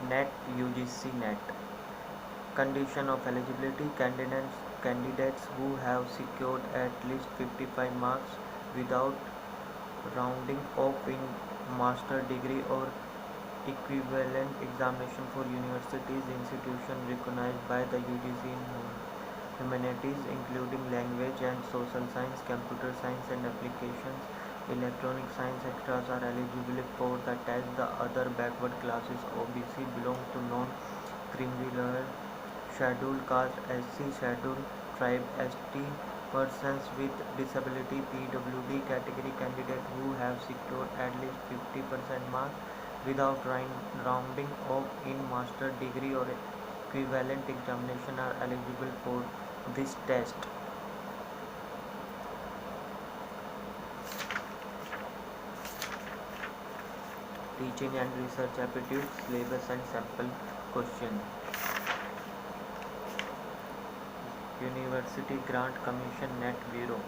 NET UGC NET. Condition of eligibility: candidates who have secured at least 55 marks without rounding off in master degree or equivalent examination for universities institutions recognized by the UGC in humanities including language and social science, computer science and applications, electronic science extras are eligible for the test. The other backward classes OBC belong to non-criminal scheduled caste, SC scheduled tribe, ST, persons with disability, PWD category candidate who have secured at least 50% marks without rounding off in master degree or equivalent examination are eligible for this test. Teaching and research aptitude, syllabus and sample question. University Grant Commission Net Bureau.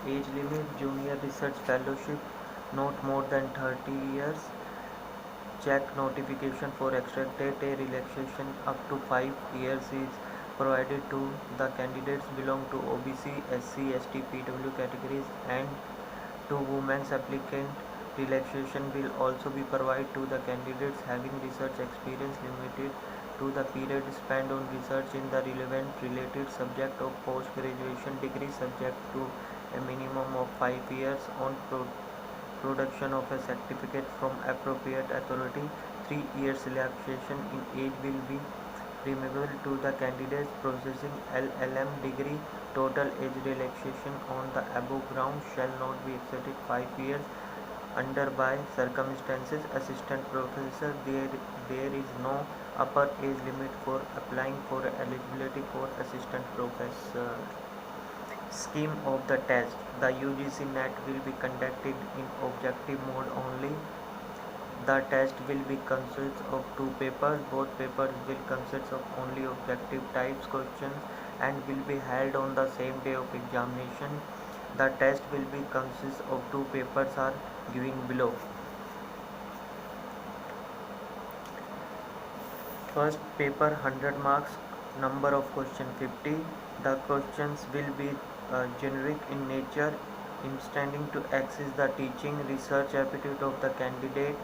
Age limit: junior research fellowship not more than 30 years. Check notification for extract date. A relaxation up to 5 years is provided to the candidates belong to OBC, SC, ST, PW categories and to women's applicant. Relaxation will also be provided to the candidates having research experience limited to the period spent on research in the relevant related subject of post-graduation degree subject to a minimum of 5 years on production of a certificate from appropriate authority. 3 years relaxation in age will be removable to the candidates possessing LLM degree. Total age relaxation on the above ground shall not be exceeded 5 years. Under by circumstances, assistant professor, there is no upper age limit for applying for eligibility for assistant professor. Scheme of the test: the UGC NET will be conducted in objective mode only. The test will be consist of two papers. Both papers will consist of only objective types questions and will be held on the same day of examination. The test will be consist of two papers are given below. First paper 100 marks, number of question 50. The questions will be generic in nature, intending to access the teaching research aptitude of the candidate.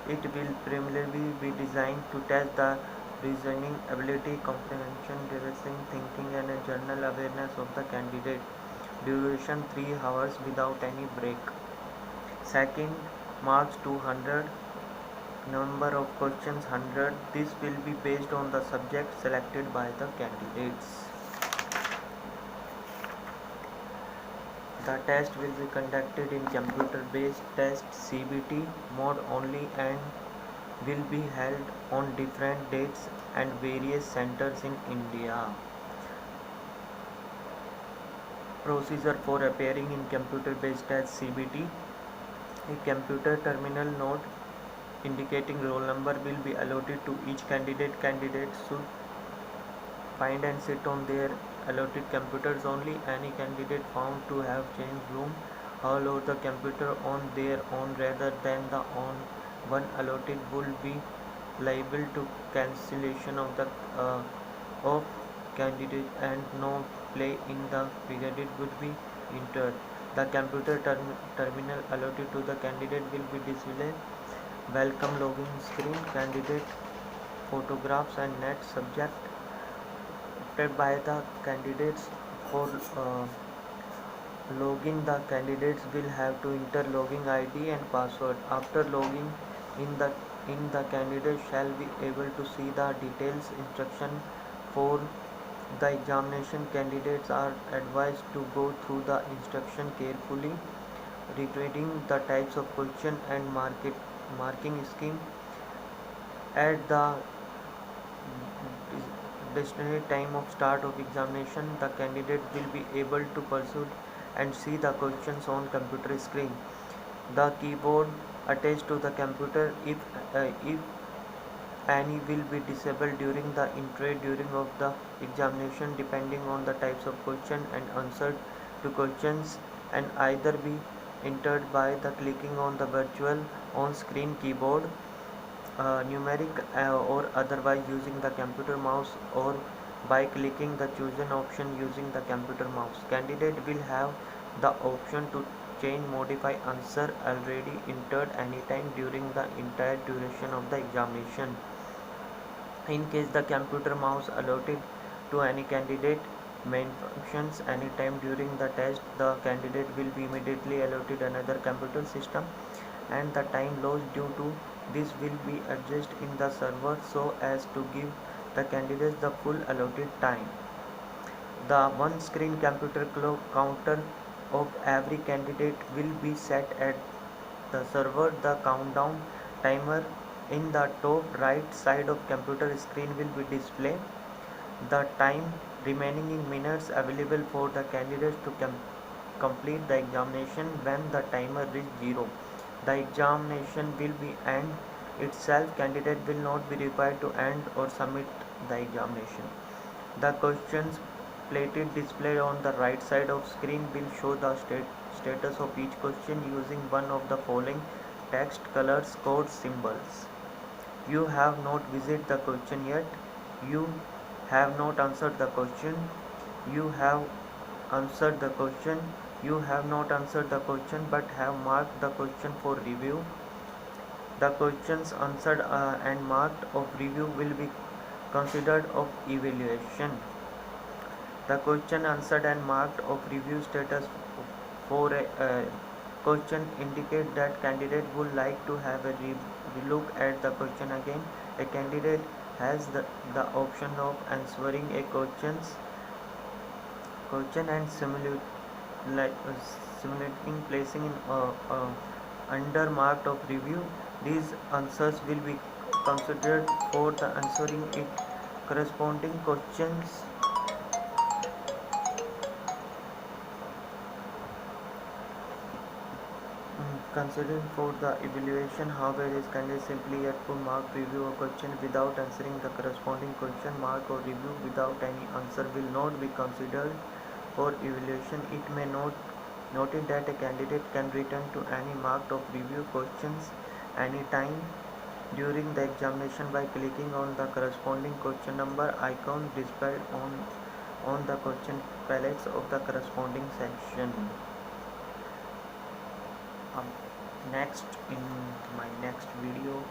It will primarily be designed to test the reasoning ability, comprehension, deducing, thinking and a general awareness of the candidate. Duration 3 hours without any break. Second, marks 200, number of questions 100. This will be based on the subject selected by the candidates. The test will be conducted in computer based test CBT mode only and will be held on different dates and various centers in India. Procedure for appearing in computer based test CBT: a computer terminal node indicating roll number will be allotted to each candidate. Candidates should find and sit on their allotted computers only. Any candidate found to have changed room all over the computer on their own rather than the on one allotted will be liable to cancellation of the of candidate and no play in the brigade would be entered. The computer terminal allotted to the candidate will be displayed welcome login screen, candidate photographs and net subject opted by the candidates. For login, the candidates will have to enter login ID and password. After logging the candidate shall be able to see the details instruction for the examination. Candidates are advised to go through the instruction carefully, reading the types of question and marking scheme. At the designated time of start of examination, the candidate will be able to pursue and see the questions on computer screen. The keyboard attached to the computer, if any, will be disabled during the entry during of the examination depending on the types of question and answered to questions and either be entered by the clicking on the virtual on-screen keyboard, numeric or otherwise using the computer mouse, or by clicking the chosen option using the computer mouse. Candidate will have the option to change modify answer already entered anytime during the entire duration of the examination. In case the computer mouse allotted to any candidate malfunctions anytime during the test, the candidate will be immediately allotted another computer system, and the time lost due to this will be adjusted in the server so as to give the candidates the full allotted time. The one-screen computer clock counter of every candidate will be set at the server. The countdown timer in the top right side of computer screen will be displayed. The time remaining in minutes available for the candidates to complete the examination. When the timer reaches 0, the examination will be end itself. Candidate will not be required to end or submit the examination. The questions plated displayed on the right side of screen will show the status of each question using one of the following text, colors, codes, symbols. You have not visited the question yet. You have not answered the question. You have answered the question. You have not answered the question but have marked the question for review. The questions answered and marked of review will be considered of evaluation. The question answered and marked of review status for a question indicate that candidate would like to have a relook at the question again. A candidate has the option of answering a question and simulating placing in under marked of review. These answers will be considered for the answering it corresponding questions. Considering for the evaluation, however, is candidate simply yet to mark review a question without answering the corresponding question, mark or review without any answer will not be considered for evaluation. It may noted that a candidate can return to any marked of review questions any time during the examination by clicking on the corresponding question number icon displayed on the question palettes of the corresponding section. Next, in my next video,